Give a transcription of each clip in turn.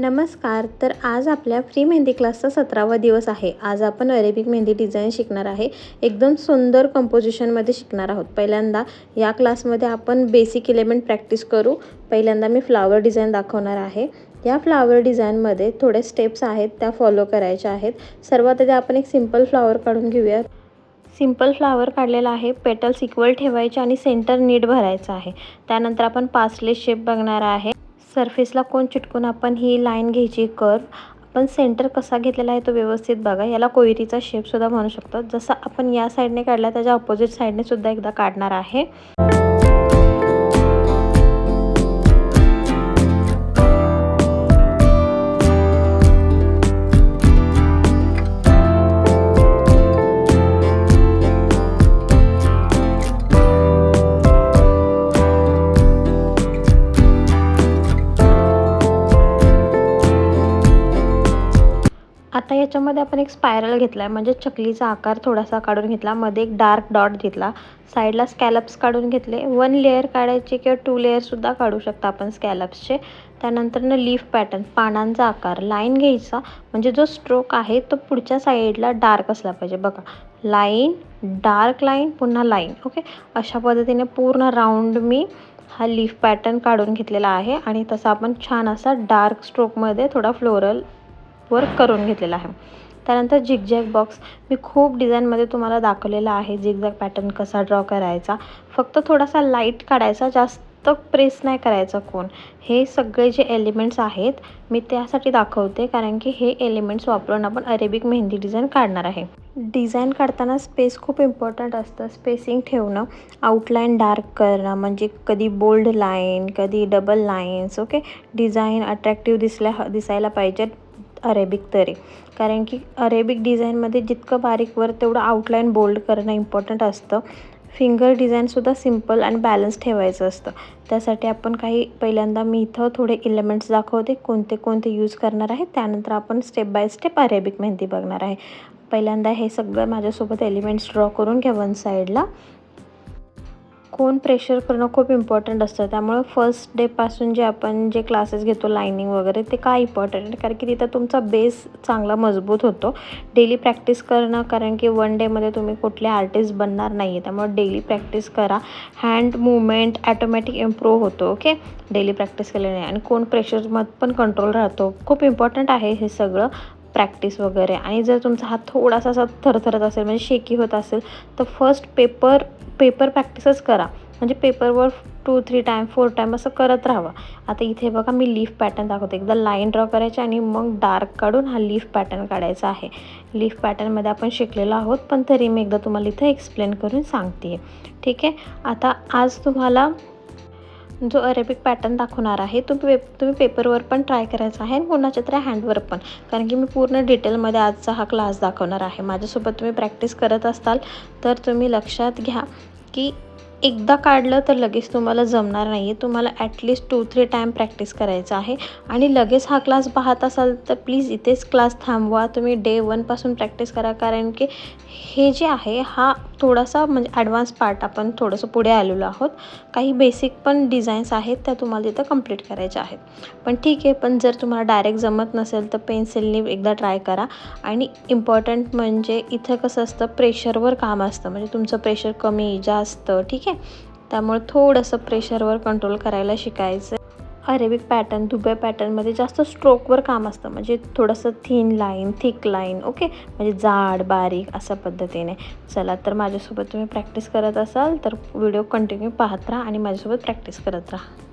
नमस्कार. तर आज आपल्या फ्री मेहंदी क्लासचा 17वा दिवस आहे. आज आपण अरेबिक मेहंदी डिझाईन शिकणार आहे. एकदम सुंदर कंपोजिशनमध्ये शिकणार आहोत. पहिल्यांदा या क्लासमध्ये आपण बेसिक एलिमेंट प्रॅक्टिस करू. पहिल्यांदा मी फ्लावर डिझाईन दाखवणार आहे. या फ्लावर डिझाईनमध्ये थोडे स्टेप्स आहेत त्या फॉलो करायच्या आहेत. सर्वात आधी आपण एक सिंपल फ्लावर काढून घेऊया. सिंपल फ्लावर काढलेला आहे. पेटल्स इक्वल ठेवायचे आणि सेंटर नीट भरायचं आहे. त्यानंतर आपण पासले शेप बघणार आहे. सरफेसला कोण चिटकून आपण ही लाईन घ्यायची कर्व. आपण सेंटर कसा घेतलेला आहे तो व्यवस्थित बघा. याला कोयरीचा शेपसुद्धा म्हणू शकतो. जसं आपण या साईडने काढला त्याच्या अपोजिट साईडने सुद्धा एकदा काढणार आहे. आता याच्यामध्ये आपण एक स्पायरल घेतला आहे, म्हणजे चकलीचा आकार थोडासा काढून घेतला. मध्ये एक डार्क डॉट घेतला. साईडला स्कॅलप्स काढून घेतले. 1 लेअर काढायचे किंवा 2 लेअरसुद्धा काढू शकता आपण स्कॅलप्सचे. त्यानंतर लीफ पॅटर्न, पानांचा आकार, लाईन घ्यायचा. म्हणजे जो स्ट्रोक आहे तो पुढच्या साईडला डार्क असला पाहिजे. बघा, लाईन, डार्क लाईन, पुन्हा लाईन. ओके, अशा पद्धतीने पूर्ण राऊंड मी हा लीफ पॅटर्न काढून घेतलेला आहे. आणि तसा आपण छान असा डार्क स्ट्रोकमध्ये थोडा फ्लोरल वर्क करून घेतलेला आहे. त्यानंतर झिगझॅग बॉक्स मी खूप डिझाईनमध्ये तुम्हाला दाखवलेला आहे. झिगझॅग पॅटर्न कसा ड्रॉ करायचा. फक्त थोडासा लाईट काढायचा, जास्त प्रेस नाही करायचा कोण. हे सगळे जे एलिमेंट्स आहेत मी त्यासाठी दाखवते, कारण की हे एलिमेंट्स वापरून आपण अरेबिक मेहंदी डिझाईन काढणार आहे. डिझाईन काढताना स्पेस खूप इम्पॉर्टंट असतं. स्पेसिंग ठेवणं, आउटलाईन डार्क करणं, म्हणजे कधी बोल्ड लाईन, कधी double lines. Okay, design attractive दिसायला पाहिजे अरेबिक तरी, कारण की अरेबिक डिझाईनमध्ये जितकं बारीक वर तेवढं आउटलाईन बोल्ड करणं इम्पॉर्टंट असतं. फिंगर डिझाईनसुद्धा सिम्पल आणि बॅलन्स ठेवायचं असतं. त्यासाठी आपण पहिल्यांदा मी इथं थोडे एलिमेंट्स दाखवते कोणते कोणते यूज करणार आहे. त्यानंतर आपण step by step Arabic mehndi बघणार आहे. पहिल्यांदा हे सगळं माझ्यासोबत एलिमेंट्स ड्रॉ करून घ्या वन साईडला. कोण प्रेशर करणं खूप इम्पॉर्टंट असतं. त्यामुळे फर्स्ट डेपासून आपण जे क्लासेस घेतो लाईनिंग वगैरे ते का इम्पॉर्टंट आहे, कारण की तिथं तुमचा बेस चांगला मजबूत होतो. डेली प्रॅक्टिस करणं, कारण की 1 डेमध्ये तुम्ही कुठले आर्टिस्ट बनणार नाही आहे. त्यामुळे डेली प्रॅक्टिस करा. हँड मुवमेंट ॲटोमॅटिक इम्प्रूव्ह होतो. ओके, डेली प्रॅक्टिस केल्याने. आणि कोण प्रेशरमध्ये पण कंट्रोल राहतो. खूप इम्पॉर्टंट आहे हे सगळं प्रॅक्टिस वगैरे. आणि जर तुमचा हात थोडासा असा थरथरत असेल, म्हणजे शेकी होत असेल, तर फर्स्ट पेपर प्रॅक्टिसच करा. म्हणजे पेपरवर 2-3 टाईम 4 टाईम असं करत राहावं. आता इथे बघा मी लीफ पॅटर्न दाखवते. एकदा लाईन ड्रॉ करायची आणि मग डार्क काढून हा लीफ पॅटर्न काढायचा आहे. लीफ पॅटर्नमध्ये आपण शिकलेलो आहोत, पण तरी मी एकदा तुम्हाला इथे एक्सप्लेन करून सांगते. ठीक आहे, आता आज तुम्हाला जो अरेबिक पॅटर्न दाखवणार आहे तुम्ही पेपरवर पण ट्राय करायचा आहे आणि कोणाच्या तरी हँडवर पण, कारण की मी पूर्ण डिटेलमध्ये आजचा हा क्लास दाखवणार आहे. माझ्यासोबत तुम्ही प्रॅक्टिस करत असताल तर तुम्ही लक्षात घ्या की एकदा काढलं तर लगेच तुम्हाला जमणार नाही आहे. तुम्हाला ॲटलिस्ट 2-3 टाईम प्रॅक्टिस करायचं आहे. आणि लगेच हा क्लास पाहत असाल तर प्लीज इथेच क्लास थांबवा. तुम्ही डे 1पासून प्रॅक्टिस करा, कारण की हे जे आहे हा थोडासा म्हणजे ॲडव्हान्स पार्ट आपण थोडंसं पुढे आलेलो आहोत. काही बेसिक पण डिझाईन्स आहेत त्या तुम्हाला तिथं कंप्लीट करायच्या आहेत. पण ठीक आहे, पण जर तुम्हाला डायरेक्ट जमत नसेल तर पेन्सिलने एकदा ट्राय करा. आणि इम्पॉर्टंट म्हणजे इथं कसं असतं, प्रेशरवर काम असतं. म्हणजे तुमचं प्रेशर कमी जास्त, ठीक आहे. त्यामुळे थोडंसं प्रेशरवर कंट्रोल करायला शिकायचं. अरेबिक पॅटर्न, दुबई पॅटर्नमध्ये जास्त स्ट्रोकवर काम असतं. म्हणजे थोडंसं thin line, thick line. Okay, म्हणजे जाड बारीक अशा पद्धतीने. चला, तर माझ्यासोबत तुम्ही प्रॅक्टिस करत असाल तर व्हिडिओ कंटिन्यू पाहत राहा आणि माझ्यासोबत प्रॅक्टिस करत राहा.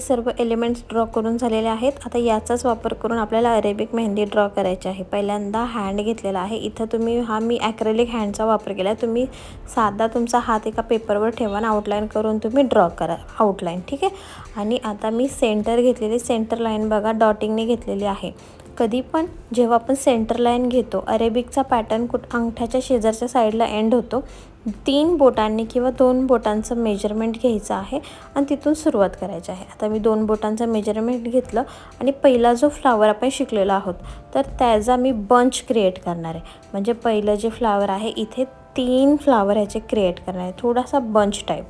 सर्व एलिमेंट्स ड्रॉ करून झालेले आहेत. आता याचाच वापर करून आपल्याला अरेबिक मेहंदी ड्रॉ करायची आहे. पहिल्यांदा हँड घेतलेला आहे. इथं तुम्ही मी ॲक्रेलिक हँडचा वापर केला आहे. तुम्ही साधा तुमचा हात एका पेपरवर ठेवा आणि आउटलाईन करून तुम्ही ड्रॉ करा आउटलाईन, ठीक आहे. आणि आता मी सेंटर घेतलेली, सेंटर लाईन बघा डॉटिंगने घेतलेली आहे. कधी पण जेव्हा आपण सेंटर लाईन घेतो, अरेबिकचा पॅटर्न अंगठ्याच्या शेजारच्या साईडला एंड होतो. 3 बोटांनी किंवा 2 बोटांचं मेजरमेंट घ्यायचं आहे आणि तिथून सुरुवात करायची आहे. आता मी 2 बोटांचं मेजरमेंट घेतलं आणि पहिला जो फ्लावर आपण शिकलेलो आहोत तर त्याचा मी बंच क्रिएट करणार आहे. म्हणजे पहिलं जे फ्लावर आहे इथे 3 फ्लावर ह्याचे क्रिएट करणार आहे, थोडासा बंच टाईप.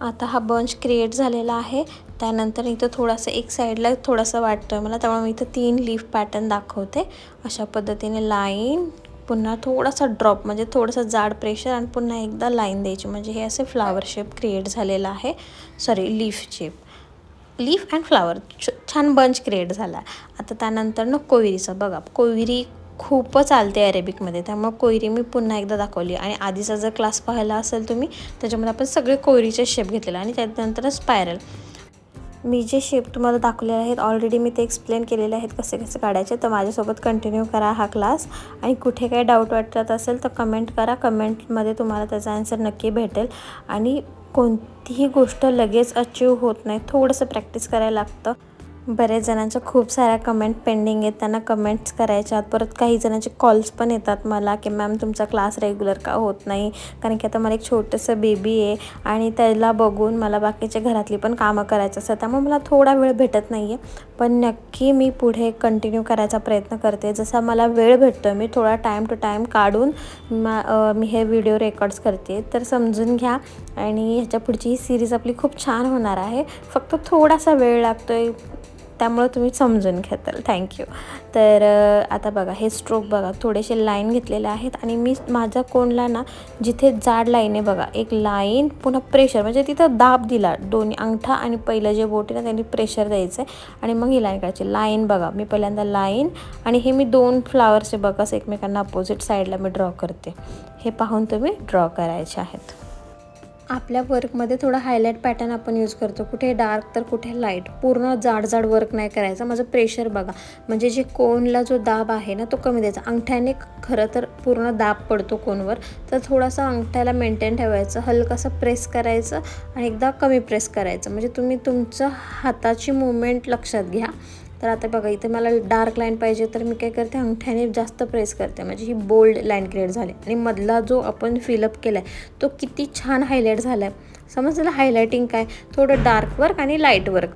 आता हा बंच क्रिएट झालेला आहे. त्यानंतर इथं थोडासा एक साईडला थोडासा वाटतोय मला, त्यामुळे मी इथं 3 लीफ पॅटर्न दाखवते. अशा पद्धतीने लाईन, पुन्हा थोडासा ड्रॉप म्हणजे थोडंसं जाड प्रेशर आणि पुन्हा एकदा लाईन द्यायची. म्हणजे हे असे फ्लावर शेप क्रिएट झालेला आहे. Sorry, leaf shape, leaf and flower छान बंच क्रिएट झाला. आता त्यानंतर कोयरीचं बघा, कोयरी खूपच चालते अरेबिकमध्ये, त्यामुळे कोयरी मी पुन्हा एकदा दाखवली. आणि आधीचा जर क्लास पाहिला असेल तुम्ही, त्याच्यामध्ये आपण सगळे कोयरीचे शेप घेतलेले आणि त्यानंतर स्पायरल. मी जे शेप तुम्हाला दाखवलेले आहेत ऑलरेडी मी ते एक्सप्लेन केलेले आहेत कसे कसे काढायचे. तर माझ्यासोबत कंटिन्यू करा हा क्लास. आणि कुठे काही डाऊट वाटत असेल तर कमेंट करा, कमेंटमध्ये तुम्हाला त्याचा आन्सर नक्की भेटेल. आणि कोणतीही गोष्ट लगेच अचीव होत नाही, थोडंसं प्रॅक्टिस करायला लागतं. बरेच जणांच्या खूप साऱ्या कमेंट पेंडिंग आहेत, त्यांना कमेंट्स करायच्या. परत काही जणांचे कॉल्स पण येतात मला की मॅम तुमचा क्लास रेग्युलर का होत नाही, कारण की आता मला एक छोटंसं बेबी आहे आणि त्याला बघून मला बाकीच्या घरातली पण कामं करायचं असतं, त्यामुळे मला थोडा वेळ भेटत नाही आहे. पण नक्की मी पुढे कंटिन्यू करायचा प्रयत्न करते. जसा मला वेळ भेटतो मी थोडा टाईम टू टाईम काढून मी हे व्हिडिओ रेकॉर्ड्स करते. तर समजून घ्या. आणि ह्याच्या पुढची ही सिरीज आपली खूप छान होणार आहे, फक्त थोडासा वेळ लागतो आहे, त्यामुळे तुम्ही समजून घेताल. थँक्यू. तर आता बघा हे स्ट्रोक बघा, थोडेसे लाईन घेतलेले आहेत आणि मी माझ्या कोनला ना जिथे जाड लाईन आहे बघा, एक लाईन पुन्हा प्रेशर म्हणजे तिथं दाब दिला. दोन्ही अंगठा आणि पहिलं जे बोट आहे ना त्यांनी प्रेशर द्यायचं आहे आणि मग ही लाईन काढायची. लाईन बघा, मी पहिल्यांदा लाईन आणि हे मी 2 फ्लावर्सचे बघा एकमेकांना अपोजिट साईडला मी ड्रॉ करते. हे पाहून तुम्ही ड्रॉ करायचे आहेत. आपल्या वर्कमध्ये थोडा हायलाईट पॅटर्न आपण यूज करतो, कुठे डार्क तर कुठे लाईट. पूर्ण जाड जाड वर्क नाही करायचं. माझं प्रेशर बघा, म्हणजे जे कोनला जो दाब आहे ना तो कमी द्यायचा. अंगठ्याने खरं तर पूर्ण दाब पडतो कोनवर, तर थोडासा अंगठ्याला मेंटेन ठेवायचं, हलकासं प्रेस करायचं आणि एकदा कमी प्रेस करायचं. म्हणजे तुम्ही तुमचं हाताची मूवमेंट लक्षात घ्या. तर आता बघा इथे मला डार्क लाईन पाहिजे, तर मी काय करते अंगठ्याने जास्त प्रेस करते, म्हणजे ही बोल्ड लाईन क्रिएट झाली. आणि मधला जो आपण फिलअप केला आहे तो किती छान हायलाईट झाला आहे. समजलं हायलायटिंग काय, थोडं डार्क वर्क आणि लाईट वर्क.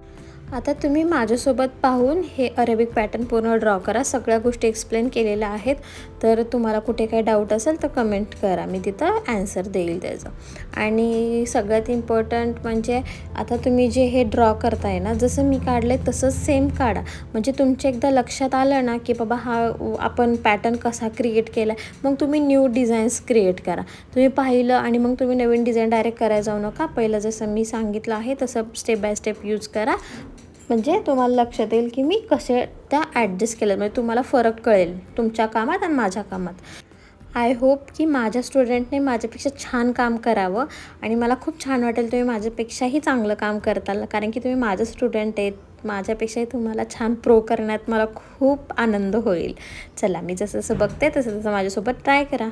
आता तुम्ही माझ्यासोबत पाहून हे अरेबिक पॅटर्न पूर्ण ड्रॉ करा. सगळ्या गोष्टी एक्सप्लेन केलेल्या आहेत. तर तुम्हाला कुठे काही डाऊट असेल तर कमेंट करा, मी तिथं ॲन्सर देईल त्याचं. आणि सगळ्यात इम्पॉर्टंट म्हणजे आता तुम्ही जे हे ड्रॉ करताय ना, जसं मी काढलं आहे तसंच सेम काढा. म्हणजे तुमच्या एकदा लक्षात आलं ना की बाबा हा आपण पॅटर्न कसा क्रिएट केला आहे, मग तुम्ही न्यू डिझाईन्स क्रिएट करा. तुम्ही पाहिलं आणि मग तुम्ही नवीन डिझाईन डायरेक्ट करायला जाऊ नका. पहिलं जसं मी सांगितलं आहे तसं स्टेप बाय स्टेप यूज करा. म्हणजे तुम्हाला लक्षात येईल की मी कसे त्या ॲडजस्ट केलं, म्हणजे तुम्हाला फरक कळेल तुमच्या कामात आणि माझ्या कामात. आय होप की माझ्या स्टुडंटने माझ्यापेक्षा छान काम करावं आणि मला खूप छान वाटेल तुम्ही माझ्यापेक्षाही चांगलं काम करताल, कारण की तुम्ही माझं स्टुडंट आहेत. माझ्यापेक्षाही तुम्हाला छान प्रो करण्यात मला खूप आनंद होईल. चला, मी जसं जसं बघते तसं तसं माझ्यासोबत ट्राय करा.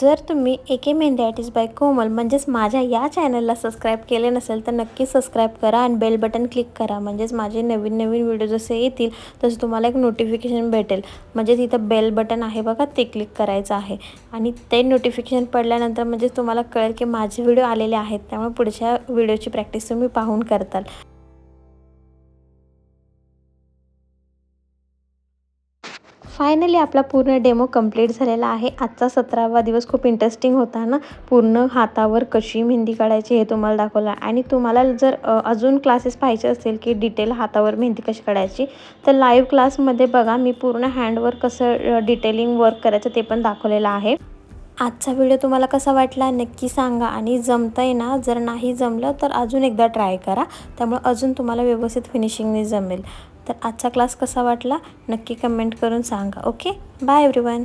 जर तुम्ही AK मेहंदी आर्टिस्ट बाय कोमल म्हणजेच माझ्या या चॅनलला सबस्क्राईब केले नसेल तर नक्की सबस्क्राईब करा आणि बेल बटन क्लिक करा, म्हणजेच माझे नवीन नवीन व्हिडिओ जसे येतील तसं तुम्हाला एक नोटिफिकेशन भेटेल. म्हणजे तिथं बेल बटन आहे बघा, ते क्लिक करायचं आहे आणि ते नोटिफिकेशन पडल्यानंतर म्हणजे तुम्हाला कळेल की माझे व्हिडिओ आलेले आहेत. त्यामुळे पुढच्या व्हिडिओची प्रॅक्टिस तुम्ही पाहून करताल. फायनली आपला पूर्ण डेमो कंप्लीट झालेला आहे. आजचा 17वा दिवस खूप इंटरेस्टिंग होता ना. पूर्ण हातावर कशी मेहंदी काढायची हे तुम्हाला दाखवलं आणि तुम्हाला जर अजून क्लासेस पाहिजे असेल की डिटेल हातावर मेहंदी कशी काढायची तर लाईव्ह क्लासमध्ये बघा, मी पूर्ण हँडवर कसं डिटेलिंग वर्क करायचं ते पण दाखवलेलं आहे. आजचा व्हिडिओ तुम्हाला कसा वाटला नक्की सांगा आणि जमतंय ना, जर नाही जमलं तर अजून एकदा ट्राय करा, त्यामुळे अजून तुम्हाला व्यवस्थित फिनिशिंगने जमेल. तर आजचा क्लास कसा वाटला नक्की कमेंट करून सांगा. Okay, bye everyone.